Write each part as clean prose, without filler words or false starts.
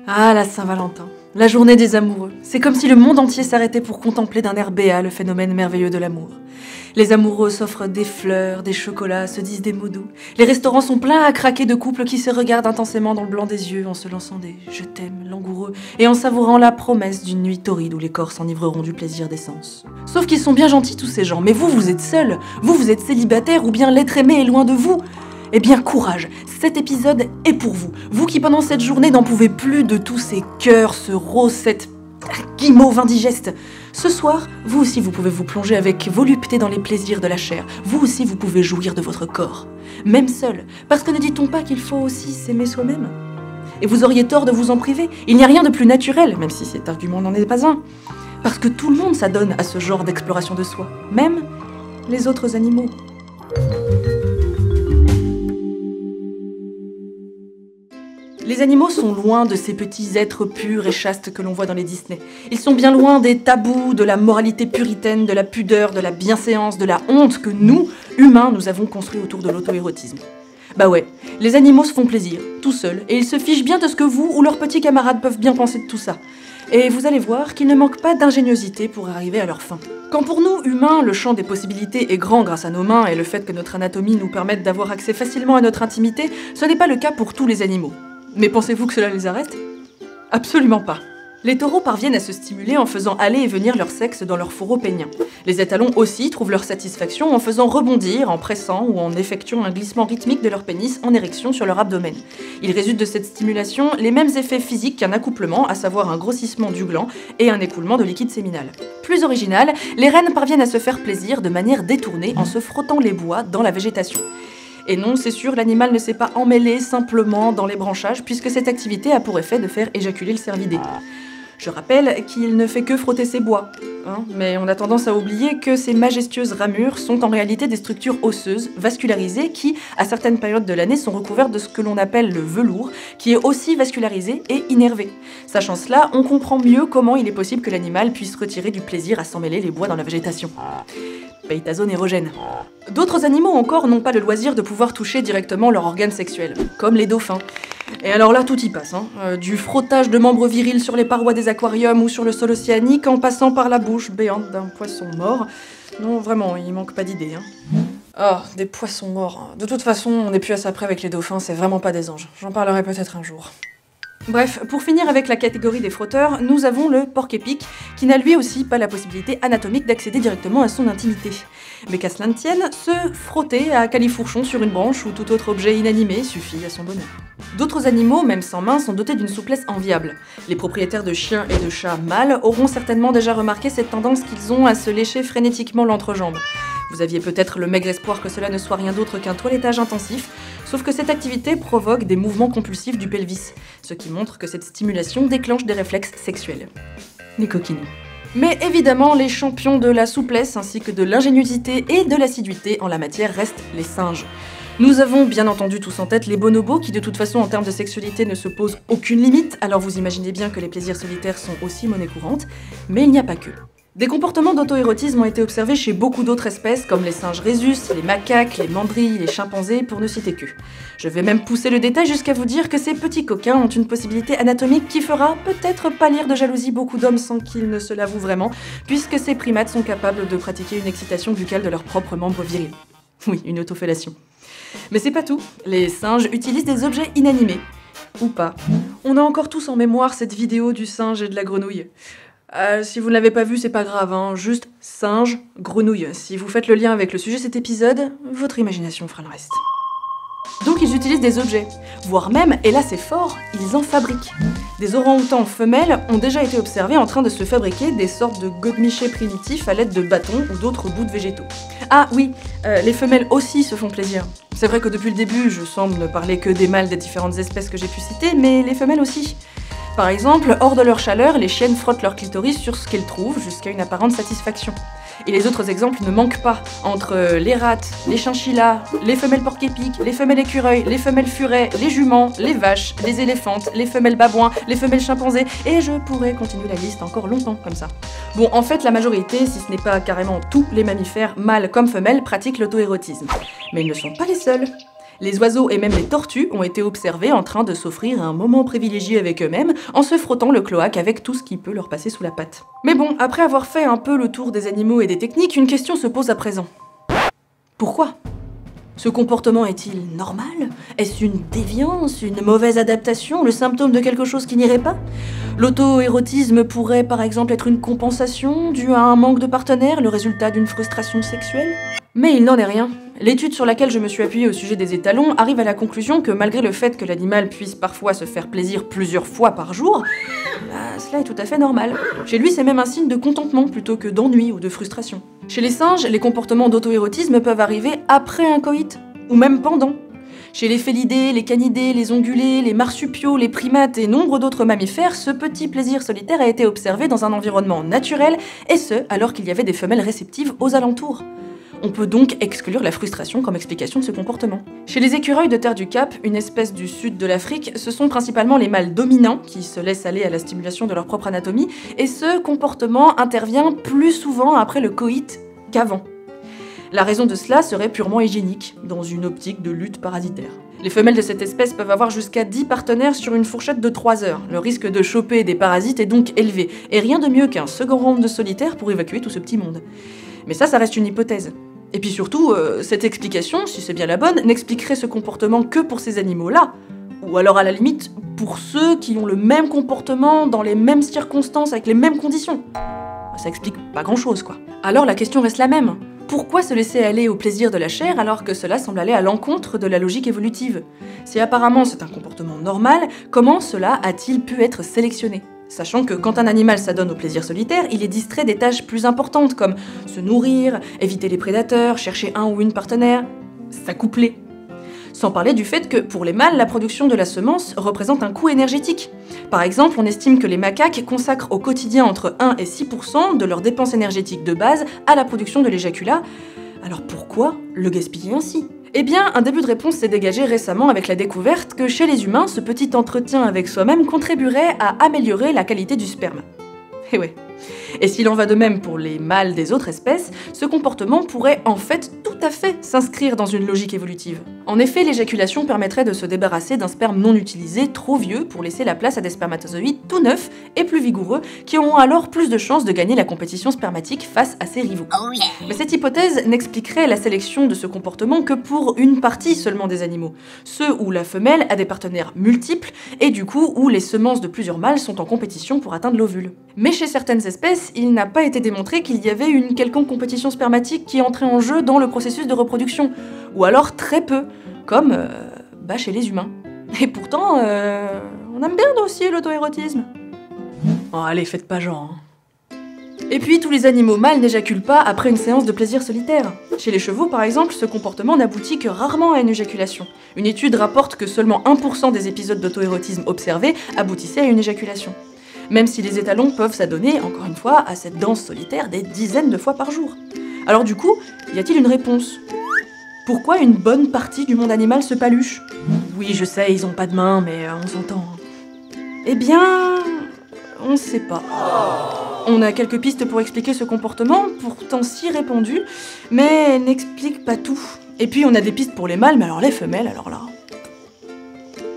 Ah, la Saint-Valentin, la journée des amoureux. C'est comme si le monde entier s'arrêtait pour contempler d'un air béat le phénomène merveilleux de l'amour. Les amoureux s'offrent des fleurs, des chocolats, se disent des mots doux. Les restaurants sont pleins à craquer de couples qui se regardent intensément dans le blanc des yeux en se lançant des « je t'aime » langoureux et en savourant la promesse d'une nuit torride où les corps s'enivreront du plaisir des sens. Sauf qu'ils sont bien gentils tous ces gens, mais vous êtes seul, vous êtes célibataire ou bien l'être aimé est loin de vous. Eh bien, courage, cet épisode est pour vous. Vous qui, pendant cette journée, n'en pouvez plus de tous ces cœurs, ce rose, cette guimauve indigeste. Ce soir, vous aussi, vous pouvez vous plonger avec volupté dans les plaisirs de la chair. Vous aussi, vous pouvez jouir de votre corps. Même seul, parce que ne dit-on pas qu'il faut aussi s'aimer soi-même ? Et vous auriez tort de vous en priver. Il n'y a rien de plus naturel, même si cet argument n'en est pas un. Parce que tout le monde s'adonne à ce genre d'exploration de soi. Même les autres animaux. Les animaux sont loin de ces petits êtres purs et chastes que l'on voit dans les Disney. Ils sont bien loin des tabous, de la moralité puritaine, de la pudeur, de la bienséance, de la honte que nous, humains, nous avons construit autour de l'auto-érotisme. Bah ouais, les animaux se font plaisir, tout seuls, et ils se fichent bien de ce que vous ou leurs petits camarades peuvent bien penser de tout ça. Et vous allez voir qu'ils ne manquent pas d'ingéniosité pour arriver à leur fin. Quand pour nous, humains, le champ des possibilités est grand grâce à nos mains et le fait que notre anatomie nous permette d'avoir accès facilement à notre intimité, ce n'est pas le cas pour tous les animaux. Mais pensez-vous que cela les arrête ? Absolument pas. Les taureaux parviennent à se stimuler en faisant aller et venir leur sexe dans leur fourreau pénien. Les étalons aussi trouvent leur satisfaction en faisant rebondir, en pressant ou en effectuant un glissement rythmique de leur pénis en érection sur leur abdomen. Il résulte de cette stimulation les mêmes effets physiques qu'un accouplement, à savoir un grossissement du gland et un écoulement de liquide séminal. Plus original, les rennes parviennent à se faire plaisir de manière détournée en se frottant les bois dans la végétation. Et non, c'est sûr, l'animal ne s'est pas emmêlé simplement dans les branchages, puisque cette activité a pour effet de faire éjaculer le cervidé. Je rappelle qu'il ne fait que frotter ses bois, mais on a tendance à oublier que ces majestueuses ramures sont en réalité des structures osseuses, vascularisées, qui, à certaines périodes de l'année, sont recouvertes de ce que l'on appelle le velours, qui est aussi vascularisé et innervé. Sachant cela, on comprend mieux comment il est possible que l'animal puisse retirer du plaisir à s'emmêler les bois dans la végétation. Péitazone érogène. D'autres animaux encore n'ont pas le loisir de pouvoir toucher directement leur organe sexuel, comme les dauphins. Et alors là, tout y passe, du frottage de membres virils sur les parois des aquariums ou sur le sol océanique, en passant par la bouche béante d'un poisson mort. Non, vraiment, il manque pas d'idées. Ah, des poissons morts. De toute façon, on n'est plus à ça près avec les dauphins, c'est vraiment pas des anges. J'en parlerai peut-être un jour. Bref, pour finir avec la catégorie des frotteurs, nous avons le porc-épic, qui n'a lui aussi pas la possibilité anatomique d'accéder directement à son intimité. Mais qu'à cela ne tienne, se frotter à califourchon sur une branche ou tout autre objet inanimé suffit à son bonheur. D'autres animaux, même sans main, sont dotés d'une souplesse enviable. Les propriétaires de chiens et de chats mâles auront certainement déjà remarqué cette tendance qu'ils ont à se lécher frénétiquement l'entrejambe. Vous aviez peut-être le maigre espoir que cela ne soit rien d'autre qu'un toilettage intensif, sauf que cette activité provoque des mouvements compulsifs du pelvis, ce qui montre que cette stimulation déclenche des réflexes sexuels. Les coquines. Mais évidemment, les champions de la souplesse ainsi que de l'ingéniosité et de l'assiduité en la matière restent les singes. Nous avons bien entendu tous en tête les bonobos qui de toute façon en termes de sexualité ne se posent aucune limite, alors vous imaginez bien que les plaisirs solitaires sont aussi monnaie courante, mais il n'y a pas que. Des comportements d'auto-érotisme ont été observés chez beaucoup d'autres espèces comme les singes rhésus, les macaques, les mandrilles, les chimpanzés, pour ne citer que. Je vais même pousser le détail jusqu'à vous dire que ces petits coquins ont une possibilité anatomique qui fera peut-être pâlir de jalousie beaucoup d'hommes sans qu'ils ne se l'avouent vraiment, puisque ces primates sont capables de pratiquer une excitation buccale de leurs propres membres virils. Oui, une autofellation. Mais c'est pas tout, les singes utilisent des objets inanimés. Ou pas. On a encore tous en mémoire cette vidéo du singe et de la grenouille. Si vous ne l'avez pas vu, c'est pas grave, juste singe, grenouille. Si vous faites le lien avec le sujet de cet épisode, votre imagination fera le reste. Donc ils utilisent des objets, voire même, et là c'est fort, ils en fabriquent. Des orang-outans femelles ont déjà été observés en train de se fabriquer des sortes de godemichés primitifs à l'aide de bâtons ou d'autres bouts de végétaux. Ah oui, les femelles aussi se font plaisir. C'est vrai que depuis le début, je semble ne parler que des mâles des différentes espèces que j'ai pu citer, mais les femelles aussi. Par exemple, hors de leur chaleur, les chiennes frottent leur clitoris sur ce qu'elles trouvent jusqu'à une apparente satisfaction. Et les autres exemples ne manquent pas, entre les rats, les chinchillas, les femelles porc-épic, les femelles écureuils, les femelles furets, les juments, les vaches, les éléphantes, les femelles babouins, les femelles chimpanzés, et je pourrais continuer la liste encore longtemps comme ça. Bon, en fait, la majorité, si ce n'est pas carrément tous les mammifères, mâles comme femelles, pratiquent l'auto-érotisme. Mais ils ne sont pas les seuls. Les oiseaux et même les tortues ont été observés en train de s'offrir un moment privilégié avec eux-mêmes en se frottant le cloaque avec tout ce qui peut leur passer sous la patte. Mais bon, après avoir fait un peu le tour des animaux et des techniques, une question se pose à présent. Pourquoi ? Ce comportement est-il normal ? Est-ce une déviance, une mauvaise adaptation, le symptôme de quelque chose qui n'irait pas ? L'auto-érotisme pourrait par exemple être une compensation due à un manque de partenaire, le résultat d'une frustration sexuelle ? Mais il n'en est rien. L'étude sur laquelle je me suis appuyée au sujet des étalons arrive à la conclusion que malgré le fait que l'animal puisse parfois se faire plaisir plusieurs fois par jour, cela est tout à fait normal. Chez lui, c'est même un signe de contentement plutôt que d'ennui ou de frustration. Chez les singes, les comportements d'auto-érotisme peuvent arriver après un coït, ou même pendant. Chez les félidés, les canidés, les ongulés, les marsupiaux, les primates et nombre d'autres mammifères, ce petit plaisir solitaire a été observé dans un environnement naturel, et ce, alors qu'il y avait des femelles réceptives aux alentours. On peut donc exclure la frustration comme explication de ce comportement. Chez les écureuils de terre du Cap, une espèce du sud de l'Afrique, ce sont principalement les mâles dominants qui se laissent aller à la stimulation de leur propre anatomie, et ce comportement intervient plus souvent après le coït qu'avant. La raison de cela serait purement hygiénique, dans une optique de lutte parasitaire. Les femelles de cette espèce peuvent avoir jusqu'à 10 partenaires sur une fourchette de 3 heures. Le risque de choper des parasites est donc élevé, et rien de mieux qu'un second round de solitaire pour évacuer tout ce petit monde. Mais ça reste une hypothèse. Et puis surtout, cette explication, si c'est bien la bonne, n'expliquerait ce comportement que pour ces animaux-là. Ou alors à la limite, pour ceux qui ont le même comportement dans les mêmes circonstances, avec les mêmes conditions. Ça explique pas grand-chose, quoi. Alors la question reste la même. Pourquoi se laisser aller au plaisir de la chair alors que cela semble aller à l'encontre de la logique évolutive ? Si apparemment c'est un comportement normal, comment cela a-t-il pu être sélectionné ? Sachant que quand un animal s'adonne au plaisir solitaire, il est distrait des tâches plus importantes comme se nourrir, éviter les prédateurs, chercher un ou une partenaire, s'accoupler. Sans parler du fait que, pour les mâles, la production de la semence représente un coût énergétique. Par exemple, on estime que les macaques consacrent au quotidien entre 1 et 6% de leurs dépenses énergétiques de base à la production de l'éjaculat. Alors pourquoi le gaspiller ainsi ? Eh bien, un début de réponse s'est dégagé récemment avec la découverte que chez les humains, ce petit entretien avec soi-même contribuerait à améliorer la qualité du sperme. Eh ouais. Et s'il en va de même pour les mâles des autres espèces, ce comportement pourrait en fait tout à fait s'inscrire dans une logique évolutive. En effet, l'éjaculation permettrait de se débarrasser d'un sperme non utilisé, trop vieux, pour laisser la place à des spermatozoïdes tout neufs et plus vigoureux, qui auront alors plus de chances de gagner la compétition spermatique face à ses rivaux. Oh yeah. Mais cette hypothèse n'expliquerait la sélection de ce comportement que pour une partie seulement des animaux, ceux où la femelle a des partenaires multiples et du coup où les semences de plusieurs mâles sont en compétition pour atteindre l'ovule. Mais chez certaines espèces, il n'a pas été démontré qu'il y avait une quelconque compétition spermatique qui entrait en jeu dans le processus de reproduction, ou alors très peu, comme chez les humains. Et pourtant, on aime bien aussi l'auto-érotisme. Oh, allez, faites pas genre. Et puis, tous les animaux mâles n'éjaculent pas après une séance de plaisir solitaire. Chez les chevaux, par exemple, ce comportement n'aboutit que rarement à une éjaculation. Une étude rapporte que seulement 1% des épisodes d'auto-érotisme observés aboutissaient à une éjaculation. Même si les étalons peuvent s'adonner, encore une fois, à cette danse solitaire des dizaines de fois par jour. Alors du coup, y a-t-il une réponse ? Pourquoi une bonne partie du monde animal se paluche ? Oui, je sais, ils ont pas de main, mais on s'entend. Eh bien, on sait pas. On a quelques pistes pour expliquer ce comportement, pourtant si répandu, mais n'explique pas tout. Et puis on a des pistes pour les mâles, mais alors les femelles, alors là...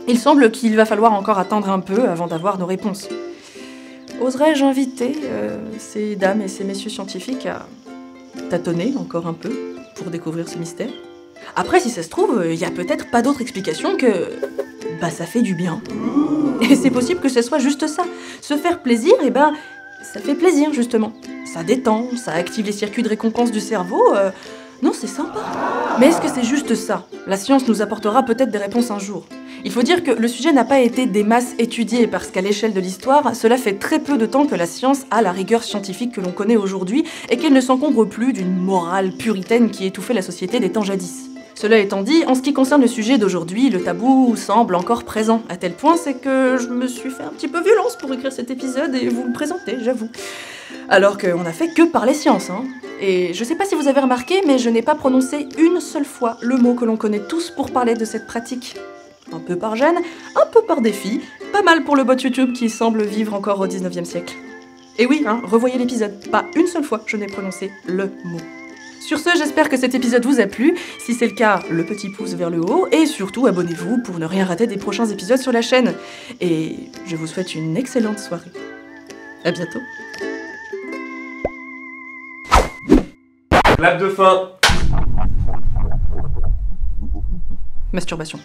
Il semble qu'il va falloir encore attendre un peu avant d'avoir nos réponses. Oserais-je inviter ces dames et ces messieurs scientifiques à tâtonner encore un peu pour découvrir ce mystère ? Après, si ça se trouve, il y a peut-être pas d'autre explication que... ça fait du bien. Et c'est possible que ce soit juste ça. Se faire plaisir, ça fait plaisir, justement. Ça détend, ça active les circuits de récompense du cerveau. Non, c'est sympa. Mais est-ce que c'est juste ça ? La science nous apportera peut-être des réponses un jour. Il faut dire que le sujet n'a pas été des masses étudié parce qu'à l'échelle de l'histoire, cela fait très peu de temps que la science a la rigueur scientifique que l'on connaît aujourd'hui et qu'elle ne s'encombre plus d'une morale puritaine qui étouffait la société des temps jadis. Cela étant dit, en ce qui concerne le sujet d'aujourd'hui, le tabou semble encore présent, à tel point c'est que je me suis fait un petit peu violence pour écrire cet épisode et vous le présenter, j'avoue. Alors qu'on a fait que parler science, hein. Et je sais pas si vous avez remarqué, mais je n'ai pas prononcé une seule fois le mot que l'on connaît tous pour parler de cette pratique. Un peu par gêne, un peu par défi, pas mal pour le bot YouTube qui semble vivre encore au 19e siècle. Et oui, revoyez l'épisode, pas une seule fois je n'ai prononcé le mot. Sur ce, j'espère que cet épisode vous a plu. Si c'est le cas, le petit pouce vers le haut. Et surtout, abonnez-vous pour ne rien rater des prochains épisodes sur la chaîne. Et je vous souhaite une excellente soirée. À bientôt. Clap de fin. Masturbation.